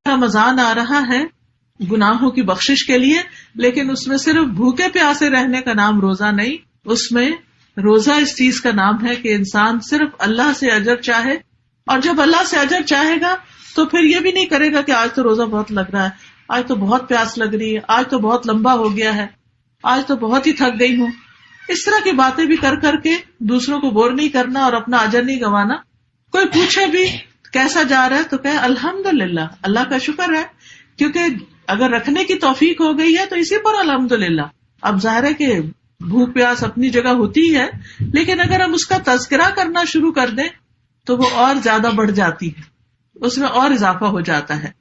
رمضان آ رہا ہے گناہوں کی بخشش کے لیے، لیکن اس میں صرف بھوکے پیاسے رہنے کا نام روزہ نہیں، اس میں روزہ اس چیز کا نام ہے کہ انسان صرف اللہ سے اجر چاہے، اور جب اللہ سے اجر چاہے گا تو پھر یہ بھی نہیں کرے گا کہ آج تو روزہ بہت لگ رہا ہے، آج تو بہت پیاس لگ رہی ہے، آج تو بہت لمبا ہو گیا ہے، آج تو بہت ہی تھک گئی ہوں. اس طرح کی باتیں بھی کر کر کے دوسروں کو بور نہیں کرنا اور اپنا اجر نہیں گنوانا. کوئی پوچھے بھی کیسا جا رہا ہے تو کہے الحمدللہ، اللہ کا شکر ہے، کیونکہ اگر رکھنے کی توفیق ہو گئی ہے تو اسی پر الحمدللہ. اب ظاہر ہے کہ بھوک پیاس اپنی جگہ ہوتی ہے، لیکن اگر ہم اس کا تذکرہ کرنا شروع کر دیں تو وہ اور زیادہ بڑھ جاتی ہے، اس میں اور اضافہ ہو جاتا ہے.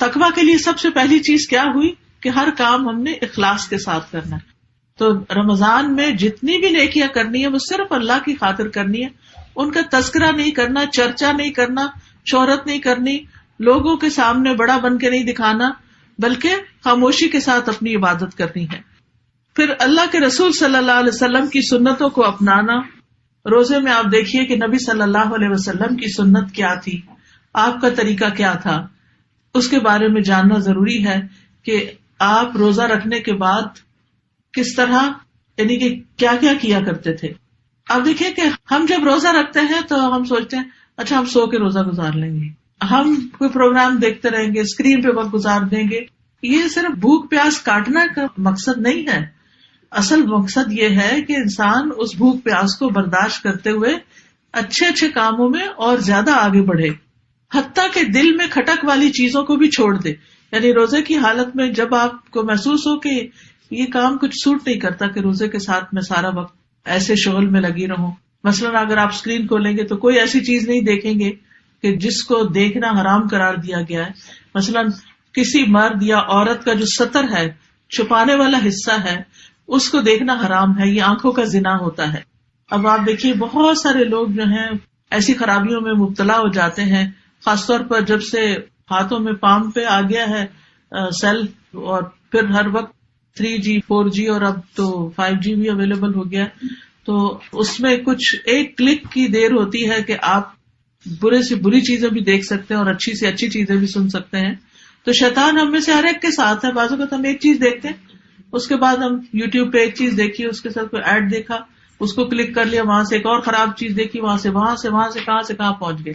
تقویٰ کے لیے سب سے پہلی چیز کیا ہوئی کہ ہر کام ہم نے اخلاص کے ساتھ کرنا ہے. تو رمضان میں جتنی بھی نیکیاں کرنی ہے وہ صرف اللہ کی خاطر کرنی ہے، ان کا تذکرہ نہیں کرنا، چرچا نہیں کرنا، شہرت نہیں کرنی، لوگوں کے سامنے بڑا بن کے نہیں دکھانا، بلکہ خاموشی کے ساتھ اپنی عبادت کرنی ہے. پھر اللہ کے رسول صلی اللہ علیہ وسلم کی سنتوں کو اپنانا. روزے میں آپ دیکھیے کہ نبی صلی اللہ علیہ وسلم کی سنت کیا تھی، آپ کا طریقہ کیا تھا، اس کے بارے میں جاننا ضروری ہے کہ آپ روزہ رکھنے کے بعد کس طرح، یعنی کہ کیا کیا کیا کرتے تھے. آپ دیکھیے کہ ہم جب روزہ رکھتے ہیں تو ہم سوچتے ہیں اچھا ہم سو کے روزہ گزار لیں گے، ہم کوئی پروگرام دیکھتے رہیں گے، اسکرین پہ وقت گزار دیں گے. یہ صرف بھوک پیاس کاٹنا کا مقصد نہیں ہے. اصل مقصد یہ ہے کہ انسان اس بھوک پیاس کو برداشت کرتے ہوئے اچھے اچھے کاموں میں اور زیادہ آگے بڑھے، حتیٰ کہ دل میں کھٹک والی چیزوں کو بھی چھوڑ دے. یعنی روزے کی حالت میں جب آپ کو محسوس ہو کہ یہ کام کچھ سوٹ نہیں کرتا کہ روزے کے ساتھ میں سارا وقت ایسے شغل میں لگی رہوں. مثلاً اگر آپ اسکرین کھولیں گے تو کوئی ایسی چیز نہیں دیکھیں گے کہ جس کو دیکھنا حرام قرار دیا گیا ہے. مثلاً کسی مرد یا عورت کا جو ستر ہے، چھپانے والا حصہ ہے، اس کو دیکھنا حرام ہے، یہ آنکھوں کا زنا ہوتا ہے. اب آپ دیکھیے بہت سارے لوگ جو ہیں ایسی خرابیوں میں مبتلا ہو جاتے ہیں، خاص طور پر جب سے ہاتھوں میں پام پہ آ گیا ہے سیل، اور پھر ہر وقت 3G 4G اور اب تو 5G بھی اویلیبل ہو گیا. تو اس میں کچھ ایک کلک کی دیر ہوتی ہے کہ آپ برے سے بری چیزیں بھی دیکھ سکتے ہیں اور اچھی سے اچھی چیزیں بھی سن سکتے ہیں. تو شیطان ہم میں سے ہر ایک کے ساتھ ہے. بعض اوقات ہم ایک چیز دیکھتے ہیں، اس کے بعد ہم یوٹیوب پہ ایک چیز دیکھی، اس کے ساتھ کوئی ایڈ دیکھا، اس کو کلک کر لیا، وہاں سے ایک اور خراب چیز دیکھی، وہاں سے کہاں سے کہاں پہنچ گئے.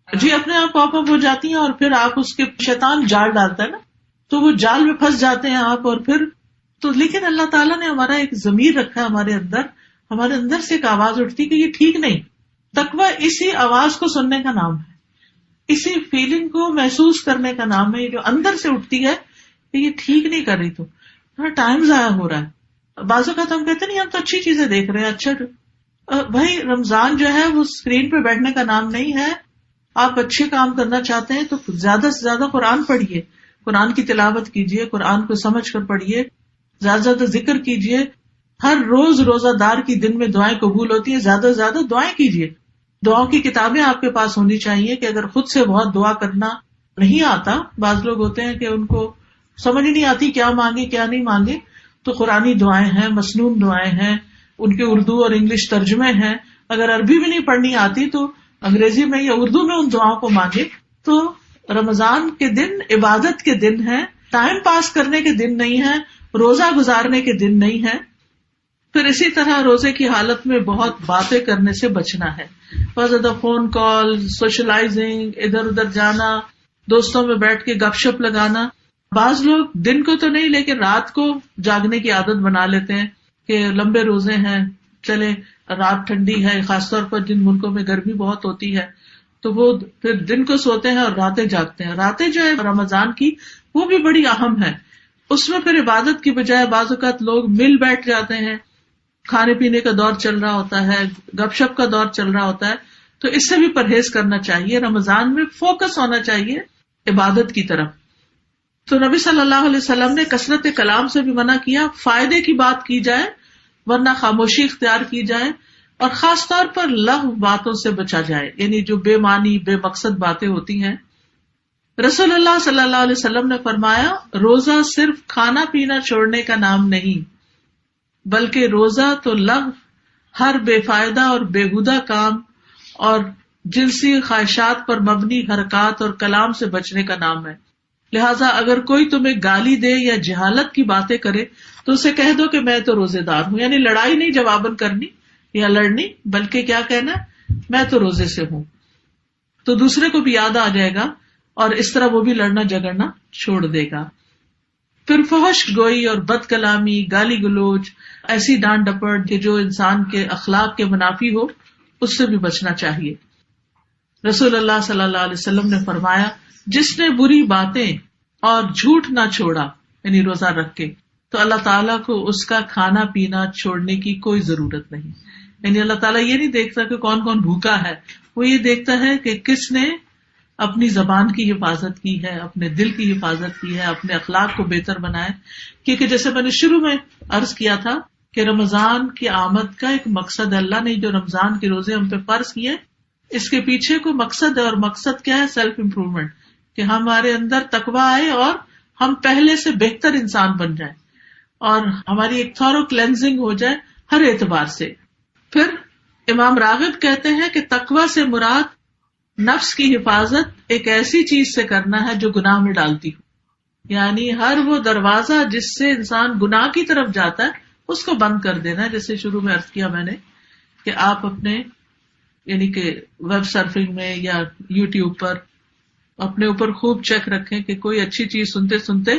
جی اپنے آپ پاپ اپ ہو جاتی ہیں، اور پھر آپ اس کے شیطان جال ڈالتا ہے نا، تو وہ جال میں پھنس جاتے ہیں آپ. اور پھر تو لیکن اللہ تعالیٰ نے ہمارا ایک ضمیر رکھا ہے، ہمارے اندر سے ایک آواز اٹھتی کہ یہ ٹھیک نہیں. تقویٰ اسی آواز کو سننے کا نام ہے، اسی فیلنگ کو محسوس کرنے کا نام ہے، یہ جو اندر سے اٹھتی ہے کہ یہ ٹھیک نہیں کر رہی، تو ٹائم ضائع ہو رہا ہے. بعض اوقات ہم کہتے نہیں ہم تو اچھی چیزیں دیکھ رہے ہیں. اچھا بھائی رمضان جو ہے وہ اسکرین پہ بیٹھنے کا نام نہیں ہے. آپ اچھے کام کرنا چاہتے ہیں تو زیادہ سے زیادہ قرآن پڑھیے، قرآن کی تلاوت کیجیے، قرآن کو سمجھ کر پڑھیے، زیادہ سے زیادہ ذکر کیجیے. ہر روز روزہ دار کی دن میں دعائیں قبول ہوتی ہیں، زیادہ سے زیادہ دعائیں کیجیے. دعاؤں کی کتابیں آپ کے پاس ہونی چاہیے کہ اگر خود سے بہت دعا کرنا نہیں آتا، بعض لوگ ہوتے ہیں کہ ان کو سمجھ نہیں آتی کیا مانگے کیا نہیں مانگے، تو قرآنی دعائیں ہیں، مسنون دعائیں ہیں، ان کے اردو اور انگلش ترجمے ہیں. اگر عربی بھی نہیں پڑھنی آتی تو انگریزی میں یا اردو میں ان دعاؤں کو مانگے. تو رمضان کے دن عبادت کے دن ہے، ٹائم پاس کرنے کے دن نہیں ہے، روزہ گزارنے کے دن نہیں ہے. پھر اسی طرح روزے کی حالت میں بہت باتیں کرنے سے بچنا ہے. بہت زیادہ فون کال، سوشلائزنگ، ادھر ادھر جانا، دوستوں میں بیٹھ کے گپ شپ لگانا. بعض لوگ دن کو تو نہیں لیکن رات کو جاگنے کی عادت بنا لیتے ہیں کہ لمبے روزے ہیں، چلے رات ٹھنڈی ہے، خاص طور پر جن ملکوں میں گرمی بہت ہوتی ہے تو وہ پھر دن کو سوتے ہیں اور راتیں جاگتے ہیں. راتیں جو ہے رمضان کی وہ بھی بڑی اہم ہے. اس میں پھر عبادت کی بجائے بعض اوقات لوگ مل بیٹھ جاتے ہیں، کھانے پینے کا دور چل رہا ہوتا ہے، گپ شپ کا دور چل رہا ہوتا ہے. تو اس سے بھی پرہیز کرنا چاہیے. رمضان میں فوکس ہونا چاہیے عبادت کی طرف. تو نبی صلی اللہ علیہ وسلم نے کثرت کلام سے بھی منع کیا، فائدے کی بات کی جائے ورنہ خاموشی اختیار کی جائے، اور خاص طور پر لغو باتوں سے بچا جائے، یعنی جو بے معنی بے مقصد باتیں ہوتی ہیں. رسول اللہ صلی اللہ علیہ وسلم نے فرمایا روزہ صرف کھانا پینا چھوڑنے کا نام نہیں، بلکہ روزہ تو لغو، ہر بے فائدہ اور بےہودہ کام اور جنسی خواہشات پر مبنی حرکات اور کلام سے بچنے کا نام ہے. لہٰذا اگر کوئی تمہیں گالی دے یا جہالت کی باتیں کرے تو اسے کہہ دو کہ میں تو روزے دار ہوں. یعنی لڑائی نہیں جواباً کرنی یا لڑنی، بلکہ کیا کہنا، میں تو روزے سے ہوں. تو دوسرے کو بھی یاد آ جائے گا اور اس طرح وہ بھی لڑنا جھگڑنا چھوڑ دے گا. پھر فحش گوئی اور بد کلامی، گالی گلوچ، ایسی ڈانٹ ڈپٹ کہ جو انسان کے اخلاق کے منافی ہو، اس سے بھی بچنا چاہیے. رسول اللہ صلی اللہ علیہ وسلم نے فرمایا، جس نے بری باتیں اور جھوٹ نہ چھوڑا یعنی روزہ رکھ کے، تو اللہ تعالیٰ کو اس کا کھانا پینا چھوڑنے کی کوئی ضرورت نہیں. یعنی اللہ تعالیٰ یہ نہیں دیکھتا کہ کون کون بھوکا ہے، وہ یہ دیکھتا ہے کہ کس نے اپنی زبان کی حفاظت کی ہے، اپنے دل کی حفاظت کی ہے، اپنے اخلاق کو بہتر بنائے. کیونکہ جیسے میں نے شروع میں عرض کیا تھا کہ رمضان کی آمد کا ایک مقصد، اللہ نے جو رمضان کے روزے ہم پہ فرض کیے، اس کے پیچھے کوئی مقصد ہے، اور مقصد کیا ہے؟ سیلف امپروومنٹ، کہ ہمارے اندر تقویٰ آئے اور ہم پہلے سے بہتر انسان بن جائیں اور ہماری ایک تھورو کلینزنگ ہو جائے ہر اعتبار سے. پھر امام راغب کہتے ہیں کہ تقویٰ سے مراد نفس کی حفاظت ایک ایسی چیز سے کرنا ہے جو گناہ میں ڈالتی ہو. یعنی ہر وہ دروازہ جس سے انسان گناہ کی طرف جاتا ہے اس کو بند کر دینا ہے. جیسے شروع میں عرض کیا میں نے کہ آپ اپنے یعنی کہ ویب سرفنگ میں یا یوٹیوب پر اپنے اوپر خوب چیک رکھیں کہ کوئی اچھی چیز سنتے سنتے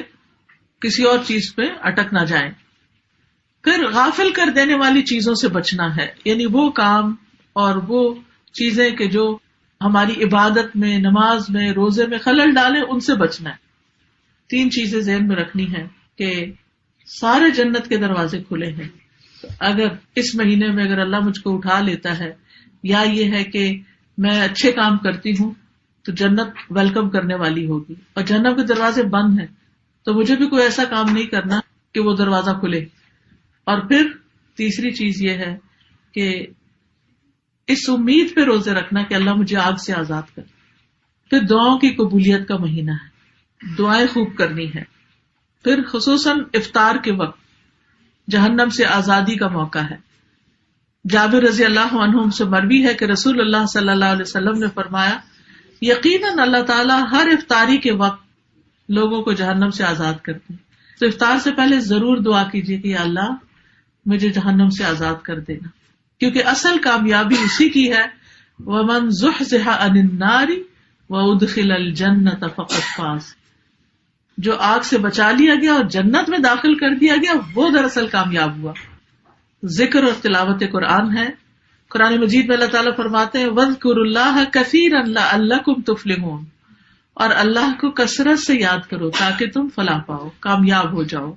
کسی اور چیز پہ اٹک نہ جائیں. پھر غافل کر دینے والی چیزوں سے بچنا ہے، یعنی وہ کام اور وہ چیزیں کہ جو ہماری عبادت میں، نماز میں، روزے میں خلل ڈالے، ان سے بچنا ہے. 3 چیزیں ذہن میں رکھنی ہیں کہ سارے جنت کے دروازے کھلے ہیں. تو اگر اس مہینے میں اگر اللہ مجھ کو اٹھا لیتا ہے، یا یہ ہے کہ میں اچھے کام کرتی ہوں تو جنت ویلکم کرنے والی ہوگی، اور جہنم کے دروازے بند ہیں تو مجھے بھی کوئی ایسا کام نہیں کرنا کہ وہ دروازہ کھلے. اور پھر تیسری چیز یہ ہے کہ اس امید پہ روزے رکھنا کہ اللہ مجھے آگ سے آزاد کر. پھر دعاؤں کی قبولیت کا مہینہ ہے، دعائیں خوب کرنی ہے. پھر خصوصاً افطار کے وقت جہنم سے آزادی کا موقع ہے. جابر رضی اللہ عنہ سے مروی ہے کہ رسول اللہ صلی اللہ علیہ وسلم نے فرمایا، یقیناً اللہ تعالیٰ ہر افطاری کے وقت لوگوں کو جہنم سے آزاد کرتے ہیں. تو افطار سے پہلے ضرور دعا کیجیے کہ یا اللہ مجھے جہنم سے آزاد کر دینا، کیونکہ اصل کامیابی اسی کی ہے، وَمَنْ زُحْزِحَ عَنِ النَّارِ وَأُدْخِلَ الْجَنَّةَ فَقَدْ فَازَ. جو آگ سے بچا لیا گیا اور جنت میں داخل کر دیا گیا وہ دراصل کامیاب ہوا. ذکر اور تلاوت قرآن ہے. قرآن مجید میں اللہ تعالیٰ فرماتے ہیں وَاذْكُرُوا اللَّهَ كَثِيرًا لَعَلَّكُمْ تُفْلِحُونَ، اور اللہ کو کثرت سے یاد کرو تاکہ تم فلاح پاؤ، کامیاب ہو جاؤ.